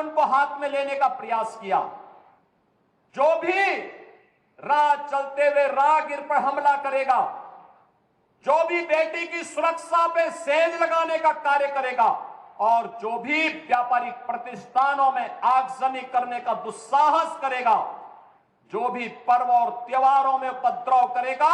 कानून को हाथ में लेने का प्रयास किया। जो भी राह चलते हुए राहगीर पर हमला करेगा, जो भी बेटी की सुरक्षा पे सेंध लगाने का कार्य करेगा और जो भी व्यापारिक प्रतिष्ठानों में आगजनी करने का दुस्साहस करेगा, जो भी पर्व और त्योहारों में उपद्रव करेगा,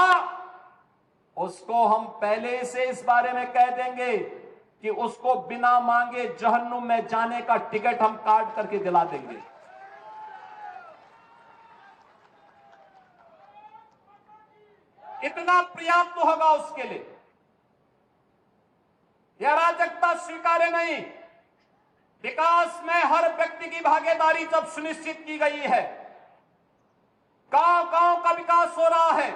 उसको हम पहले से इस बारे में कह देंगे कि उसको बिना मांगे जहन्नुम में जाने का टिकट हम काट करके दिला देंगे। इतना पर्याप्त होगा उसके लिए। यह अराजकता स्वीकार्य नहीं। विकास में हर व्यक्ति की भागीदारी जब सुनिश्चित की गई है, गांव गांव का विकास हो रहा है,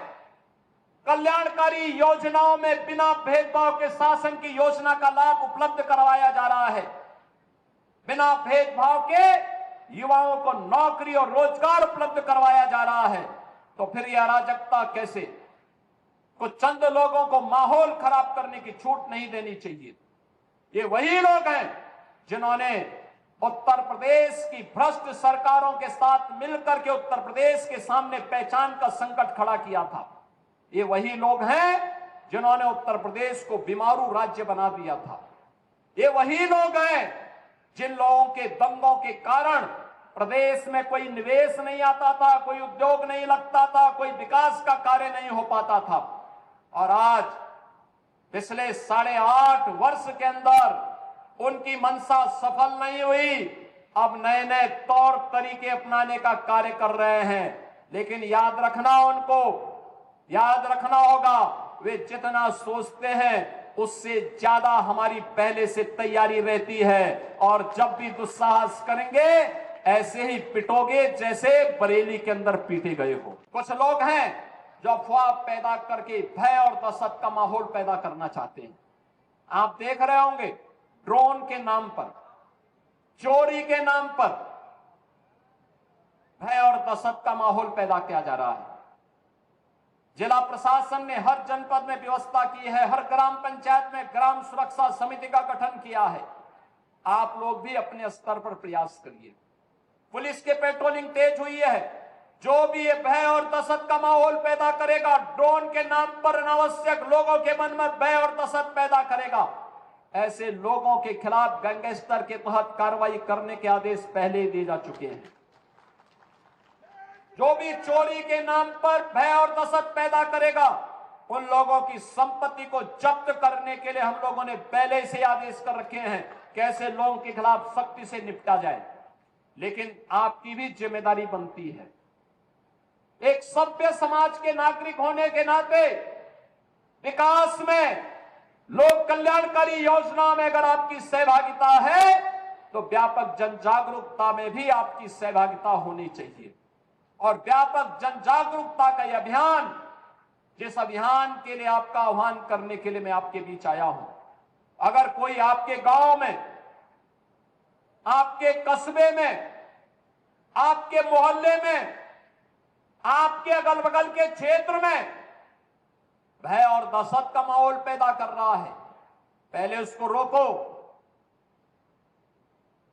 कल्याणकारी योजनाओं में बिना भेदभाव के शासन की योजना का लाभ उपलब्ध करवाया जा रहा है, बिना भेदभाव के युवाओं को नौकरी और रोजगार उपलब्ध करवाया जा रहा है, तो फिर यह अराजकता कैसे? कुछ चंद लोगों को माहौल खराब करने की छूट नहीं देनी चाहिए। ये वही लोग हैं जिन्होंने उत्तर प्रदेश की भ्रष्ट सरकारों के साथ मिलकर के उत्तर प्रदेश के सामने पहचान का संकट खड़ा किया था। ये वही लोग हैं जिन्होंने उत्तर प्रदेश को बीमारू राज्य बना दिया था। ये वही लोग हैं जिन लोगों के दंगों के कारण प्रदेश में कोई निवेश नहीं आता था, कोई उद्योग नहीं लगता था, कोई विकास का कार्य नहीं हो पाता था। और आज पिछले 8.5 वर्ष के अंदर उनकी मंशा सफल नहीं हुई। अब नए नए तौर तरीके अपनाने का कार्य कर रहे हैं, लेकिन याद रखना होगा, वे जितना सोचते हैं उससे ज्यादा हमारी पहले से तैयारी रहती है। और जब भी दुस्साहस करेंगे ऐसे ही पिटोगे जैसे बरेली के अंदर पीटे गए हो। कुछ लोग हैं जो अफवाह पैदा करके भय और दहशत का माहौल पैदा करना चाहते हैं। आप देख रहे होंगे ड्रोन के नाम पर, चोरी के नाम पर भय और दहशत का माहौल पैदा किया जा रहा है। जिला प्रशासन ने हर जनपद में व्यवस्था की है, हर ग्राम पंचायत में ग्राम सुरक्षा समिति का गठन किया है। आप लोग भी अपने स्तर पर प्रयास करिए। पुलिस के पेट्रोलिंग तेज हुई है। जो भी ये भय और दहशत का माहौल पैदा करेगा, ड्रोन के नाम पर अनावश्यक लोगों के मन में भय और दहशत पैदा करेगा, ऐसे लोगों के खिलाफ गैंगस्टर के तहत कार्रवाई करने के आदेश पहले ही दिए जा चुके हैं। जो भी चोरी के नाम पर भय और दहशत पैदा करेगा, उन लोगों की संपत्ति को जब्त करने के लिए हम लोगों ने पहले से आदेश कर रखे हैं कि ऐसे लोगों के खिलाफ सख्ती से निपटा जाए। लेकिन आपकी भी जिम्मेदारी बनती है, एक सभ्य समाज के नागरिक होने के नाते विकास में, लोक कल्याणकारी योजना में अगर आपकी सहभागिता है तो व्यापक जन जागरूकता में भी आपकी सहभागिता होनी चाहिए। और व्यापक जन जागरूकता का यह अभियान, जिस अभियान के लिए आपका आह्वान करने के लिए मैं आपके बीच आया हूं, अगर कोई आपके गांव में, आपके कस्बे में, आपके मोहल्ले में, आपके अगल बगल के क्षेत्र में भय और दहशत का माहौल पैदा कर रहा है, पहले उसको रोको,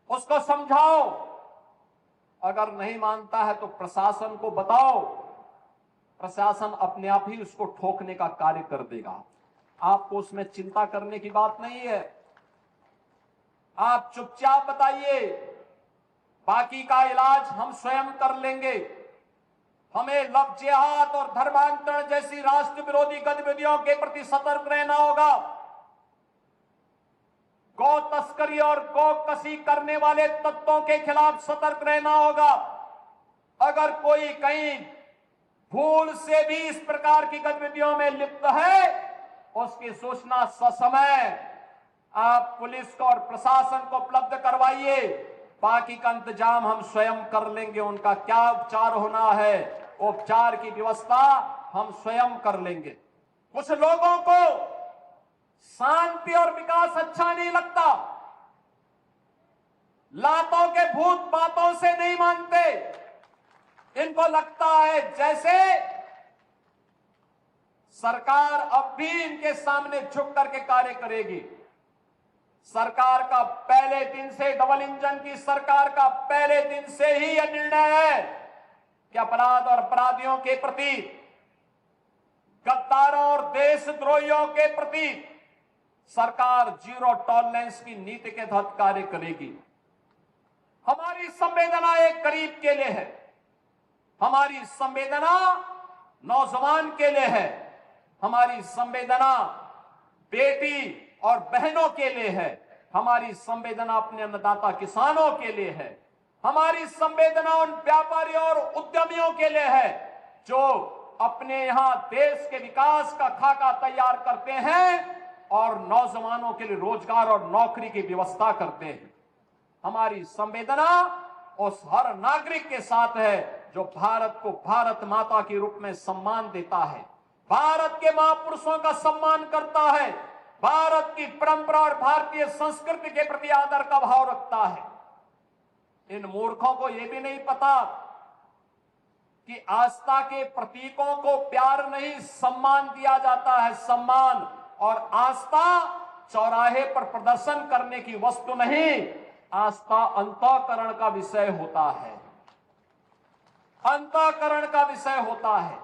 उसको समझाओ। अगर नहीं मानता है तो प्रशासन को बताओ, प्रशासन अपने आप ही उसको ठोकने का कार्य कर देगा। आपको उसमें चिंता करने की बात नहीं है। आप चुपचाप बताइए, बाकी का इलाज हम स्वयं कर लेंगे। हमें लव जिहाद और धर्मांतरण जैसी राष्ट्र विरोधी गतिविधियों के प्रति सतर्क रहना होगा। गौ तस्करी और गौ कसी करने वाले तत्वों के खिलाफ सतर्क रहना होगा। अगर कोई कहीं भूल से भी इस प्रकार की गतिविधियों में लिप्त है, उसकी सूचना ससमय आप पुलिस को और प्रशासन को उपलब्ध करवाइए। बाकी का इंतजाम हम स्वयं कर लेंगे। उनका क्या उपचार होना है, उपचार की व्यवस्था हम स्वयं कर लेंगे। कुछ लोगों को शांति और विकास अच्छा नहीं लगता, लातों के भूत बातों से नहीं मानते। इनको लगता है जैसे सरकार अब भी इनके सामने झुक करके कार्य करेगी। सरकार का पहले दिन से, डबल इंजन की सरकार का पहले दिन से ही यह निर्णय है कि अपराध और अपराधियों के प्रति, गद्दारों और देशद्रोहियों के प्रति सरकार जीरो टॉलरेंस की नीति के तहत कार्य करेगी। हमारी संवेदना एक गरीब के लिए है, हमारी संवेदना नौजवान के लिए है, हमारी संवेदना बेटी और बहनों के लिए है, हमारी संवेदना अपने अन्नदाता किसानों के लिए है, हमारी संवेदना उन व्यापारियों और उद्यमियों के लिए है जो अपने यहां देश के विकास का खाका तैयार करते हैं और नौजवानों के लिए रोजगार और नौकरी की व्यवस्था करते हैं। हमारी संवेदना उस हर नागरिक के साथ है जो भारत को भारत माता के रूप में सम्मान देता है, भारत के महापुरुषों का सम्मान करता है, भारत की परंपरा और भारतीय संस्कृति के प्रति आदर का भाव रखता है। इन मूर्खों को यह भी नहीं पता कि आस्था के प्रतीकों को प्यार नहीं, सम्मान दिया जाता है। सम्मान और आस्था चौराहे पर प्रदर्शन करने की वस्तु नहीं, आस्था अंतःकरण का विषय होता है, अंतःकरण का विषय होता है।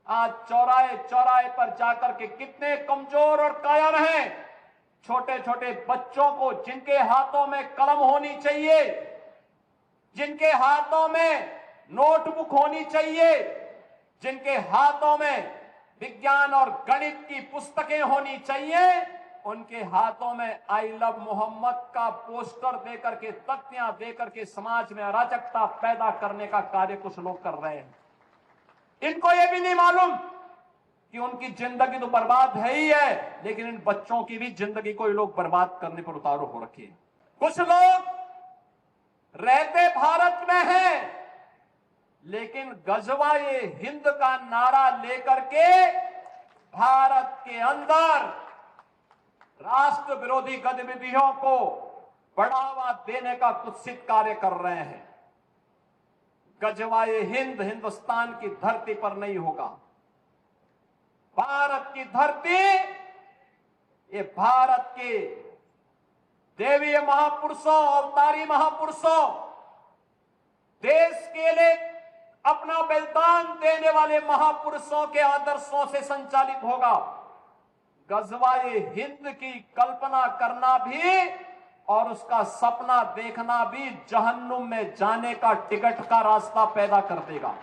आज चौराहे चौराहे पर जाकर के कितने कमजोर और कायर हैं, छोटे छोटे बच्चों को जिनके हाथों में कलम होनी चाहिए, जिनके हाथों में नोटबुक होनी चाहिए, जिनके हाथों में विज्ञान और गणित की पुस्तकें होनी चाहिए, उनके हाथों में आई लव मोहम्मद का पोस्टर देकर के, तख्तियां देकर के समाज में अराजकता पैदा करने का कार्य कुछ लोग कर रहे हैं। इनको यह भी नहीं मालूम कि उनकी जिंदगी तो बर्बाद है ही है, लेकिन इन बच्चों की भी जिंदगी को ये लोग बर्बाद करने पर उतारू हो रखे हैं। कुछ लोग रहते भारत में हैं, लेकिन गजवाए हिंद का नारा लेकर के भारत के अंदर राष्ट्र विरोधी गतिविधियों को बढ़ावा देने का कुत्सित कार्य कर रहे हैं। गजवाए हिंद हिंदुस्तान की धरती पर नहीं होगा। भारत की धरती, ये भारत के देवीय महापुरुषों, अवतारी महापुरुषों, देश के लिए अपना बलिदान देने वाले महापुरुषों के आदर्शों से संचालित होगा। गजवाए हिंद की कल्पना करना भी और उसका सपना देखना भी जहन्नुम में जाने का टिकट का रास्ता पैदा कर देगा।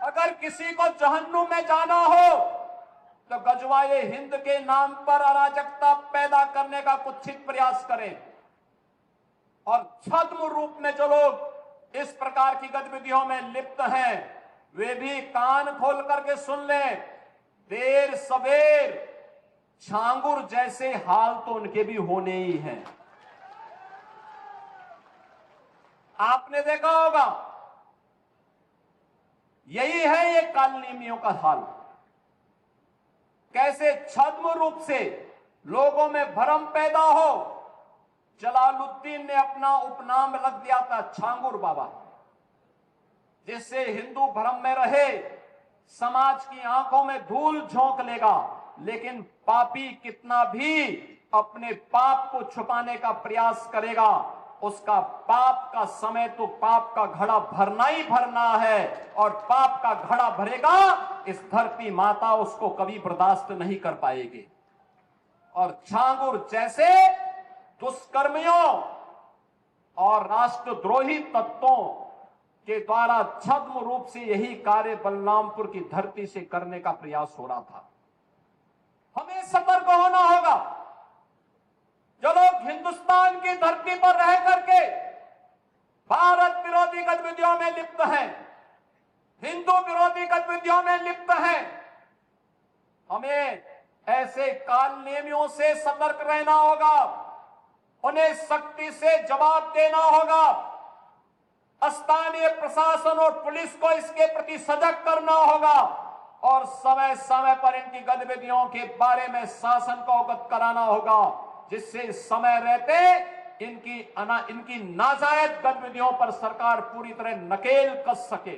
अगर किसी को जहन्नुम में जाना हो तो गजवाए हिंद के नाम पर अराजकता पैदा करने का कुत्सित प्रयास करें। और छद्म रूप में जो लोग इस प्रकार की गतिविधियों में लिप्त हैं, वे भी कान खोल करके सुन लें, देर सवेर छांगुर जैसे हाल तो उनके भी होने ही हैं। आपने देखा होगा, यही है ये कालनेमियों का हाल। कैसे छद्म रूप से लोगों में भ्रम पैदा हो। जलालुद्दीन ने अपना उपनाम रख दिया था छांगुर बाबा, जिससे हिंदू भ्रम में रहे, समाज की आंखों में धूल झोंक लेगा, लेकिन पापी कितना भी अपने पाप को छुपाने का प्रयास करेगा, उसका पाप का समय तो पाप का घड़ा भरना ही भरना है, और पाप का घड़ा भरेगा इस धरती माता उसको कभी बर्दाश्त नहीं कर पाएगी। और छांगुर जैसे दुष्कर्मियों और राष्ट्रद्रोही तत्वों के द्वारा छद्म रूप से यही कार्य बलरामपुर की धरती से करने का प्रयास हो रहा था। हमें सतर्क होना होगा। जो लोग हिंदुस्तान की धरती पर रह करके भारत विरोधी गतिविधियों में लिप्त हैं, हिंदू विरोधी गतिविधियों में लिप्त हैं, हमें ऐसे कालनेमियों से सतर्क रहना होगा। उन्हें सख्ती से जवाब देना होगा। स्थानीय प्रशासन और पुलिस को इसके प्रति सजग करना होगा और समय समय पर इनकी गतिविधियों के बारे में शासन को अवगत कराना होगा, जिससे समय रहते इनकी नाजायज गतिविधियों पर सरकार पूरी तरह नकेल कस सके।